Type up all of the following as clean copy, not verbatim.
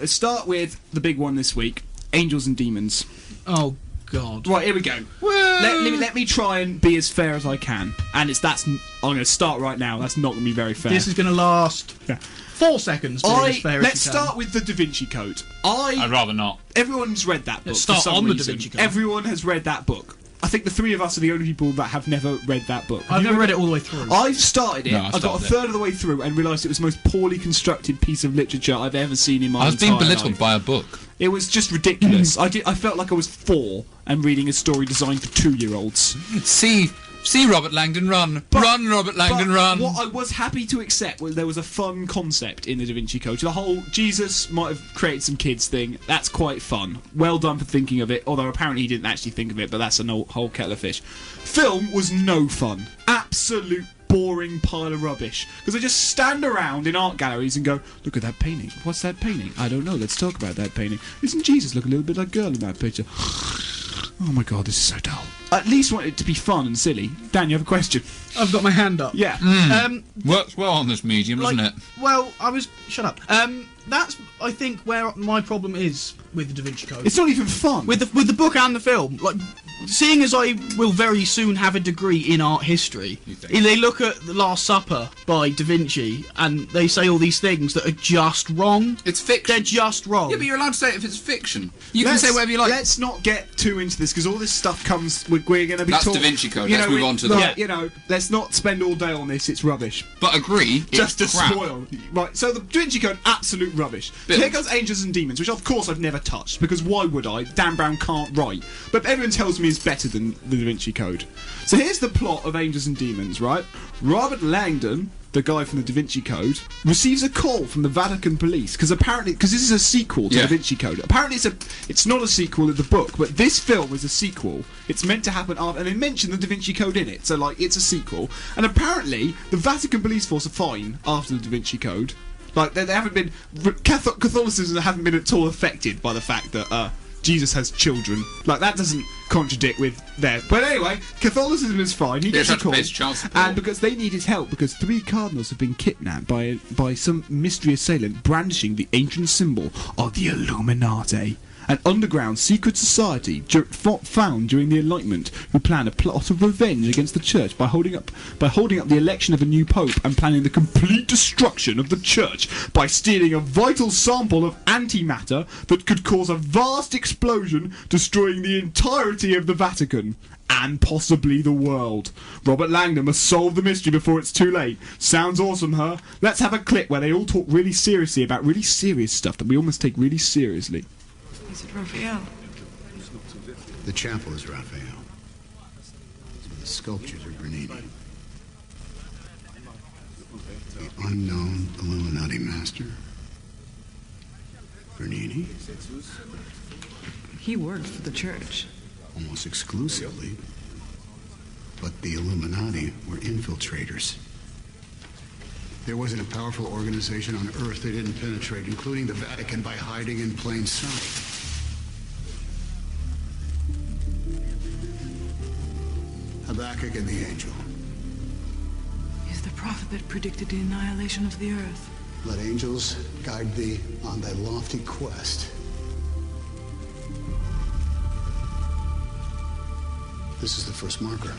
let's start with the big one this week, Angels and Demons. Oh, God. Right, here we go. Let me try and be as fair as I can. And I'm going to start right now. That's not going to be very fair. This is going to last 4 seconds. Let's start with the Da Vinci Code. I'd rather not. Everyone's read that book. Let's start on the Da Vinci Code. Everyone has read that book. I think the three of us are the only people that have never read that book. I've never read it all the way through. I've started it. No, I got a third of the way through and realised it was the most poorly constructed piece of literature I've ever seen in my entire life. I was being belittled by a book. It was just ridiculous. I felt like I was 4 and reading a story designed for 2-year-olds. See Robert Langdon run. Run, Robert Langdon, run. What I was happy to accept was there was a fun concept in the Da Vinci Code. The whole Jesus might have created some kids thing, that's quite fun. Well done for thinking of it, although apparently he didn't actually think of it, but that's a whole kettle of fish. Film was no fun. Absolute boring pile of rubbish. Because I just stand around in art galleries and go, look at that painting. What's that painting? I don't know, let's talk about that painting. Isn't Jesus look a little bit like a girl in that picture? Oh my god, this is so dull. At least want it to be fun and silly. Dan, you have a question? I've got my hand up. Yeah. Works well on this medium, doesn't it? Well, shut up. That's, I think, where my problem is with the Da Vinci Code. It's not even fun. With the book and the film. Like, seeing as I will very soon have a degree in art history, they look at The Last Supper by Da Vinci and they say all these things that are just wrong. It's fiction. They're just wrong. Yeah, but you're allowed to say it if it's fiction. You can say whatever you like. Let's not get too into this, because all this stuff comes... We're going to be That's talking... Da Vinci Code. Let's move on to that. You know, let's not spend all day on this. It's rubbish. But agree, just to crap. spoil. Right, so the Da Vinci Code, absolute rubbish. Here goes Angels and Demons, which of course I've never touched, because why would I? Dan Brown can't write. But everyone tells me it's better than the Da Vinci Code. So here's the plot of Angels and Demons, right? Robert Langdon, the guy from the Da Vinci Code, receives a call from the Vatican police, because this is a sequel to Da Vinci Code. Apparently it's not a sequel of the book, but this film is a sequel. It's meant to happen after, and they mention the Da Vinci Code in it, so like it's a sequel. And apparently the Vatican police force are fine after the Da Vinci Code. Like they haven't been Catholicism haven't been at all affected by the fact that Jesus has children. Like that doesn't contradict with their. But anyway, Catholicism is fine. He gets a call, and because they need his help, because 3 cardinals have been kidnapped by some mystery assailant brandishing the ancient symbol of the Illuminati, an underground secret society found during the Enlightenment, who plan a plot of revenge against the Church by holding up the election of a new pope and planning the complete destruction of the Church by stealing a vital sample of antimatter that could cause a vast explosion, destroying the entirety of the Vatican and possibly the world. Robert Langdon must solve the mystery before it's too late. Sounds awesome, huh? Let's have a clip where they all talk really seriously about really serious stuff that we all must take really seriously. Is it Raphael? The chapel is Raphael. The sculptures are Bernini. The unknown Illuminati master. Bernini? He worked for the church. Almost exclusively. But the Illuminati were infiltrators. There wasn't a powerful organization on Earth they didn't penetrate, including the Vatican, by hiding in plain sight. Habakkuk and the angel. He's the prophet that predicted the annihilation of the earth. Let angels guide thee on thy lofty quest. This is the first marker.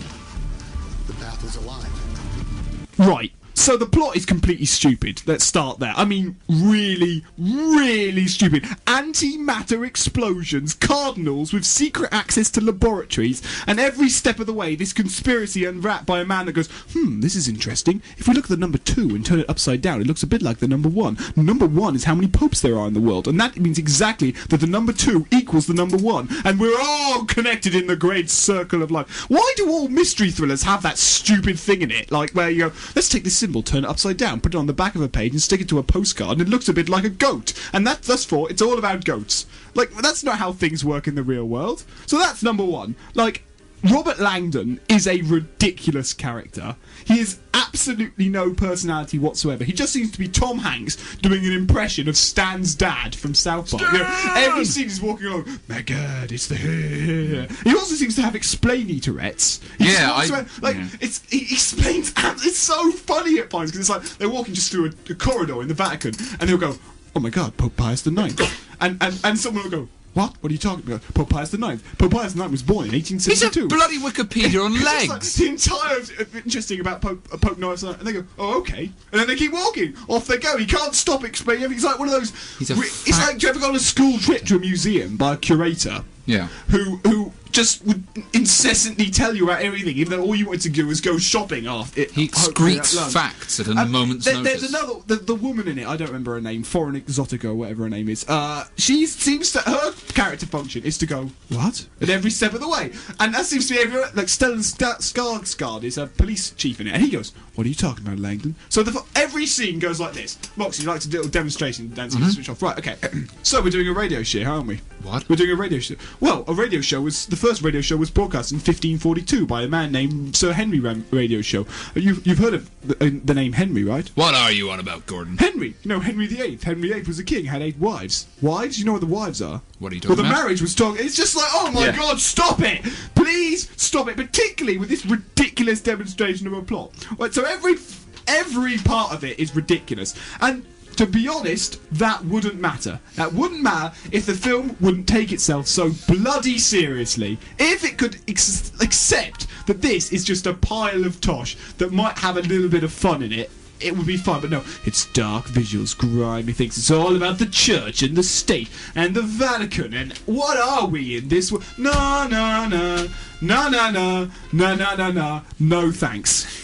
The path is alive. Right. So the plot is completely stupid. Let's start there. I mean, really, really stupid. Antimatter explosions, cardinals with secret access to laboratories, and every step of the way, this conspiracy unwrapped by a man that goes, this is interesting. If we look at the number 2 and turn it upside down, it looks a bit like the number 1. Number 1 is how many popes there are in the world, and that means exactly that the number 2 equals the number 1, and we're all connected in the great circle of life. Why do all mystery thrillers have that stupid thing in it? Like, where you go, let's take this symbol, turn it upside down, put it on the back of a page and stick it to a postcard, and it looks a bit like a goat, and thus for it's all about goats. Like, that's not how things work in the real world. So that's number 1. Like, Robert Langdon is a ridiculous character. He has absolutely no personality whatsoever. He just seems to be Tom Hanks doing an impression of Stan's dad from South Park. You know, every scene he's walking along, my God, it's the... He also seems to have explainy Tourette's. He he explains... It's so funny at times, because it's like they're walking just through a corridor in the Vatican, and he'll go, oh my God, Pope Pius IX. and someone will go, what? What are you talking about? Pope Pius IX. Pope Pius IX was born in 1872. He's a bloody Wikipedia on It's legs. like the entire interesting about Pope Nicholas, and they go, oh, okay, and then they keep walking. Off they go. He can't stop explaining everything. It's like one of those. It's like, do you ever go on a school trip to a museum by a curator? Yeah. Who just would incessantly tell you about everything, even though all you wanted to do was go shopping after it. He excretes facts at a moment's notice. There's another, the woman in it, I don't remember her name, Foreign Exotica or whatever her name is. She seems to, her character function is to go, what? At every step of the way. And that seems to be everywhere. Like Stellan Skarsgård is a police chief in it, and he goes, what are you talking about, Langdon? So every scene goes like this. Moxie, you like to do a little demonstration, dancing, switch off. Right, okay. So we're doing a radio show, aren't we? What? We're doing a radio show. Well, a radio show was, the first radio show was broadcast in 1542 by a man named Sir Henry Radio Show. You've heard of the name Henry, right? What are you on about, Gordon? Henry. You know, Henry VIII. Henry VIII was a king, had 8 wives. Wives? You know what the wives are? What are you talking about? Well, the about? marriage was talking. It's just like, oh my God, stop it! Please stop it, particularly with this ridiculous demonstration of a plot. Right, so every part of it is ridiculous. And to be honest, that wouldn't matter. That wouldn't matter if the film wouldn't take itself so bloody seriously. If it could accept that this is just a pile of tosh that might have a little bit of fun in it, it would be fun. But no, it's dark visuals, grimy things. It's all about the church and the state and the Vatican. And what are we in this? No, no, no, no, no, no, no, no, no, no. No thanks.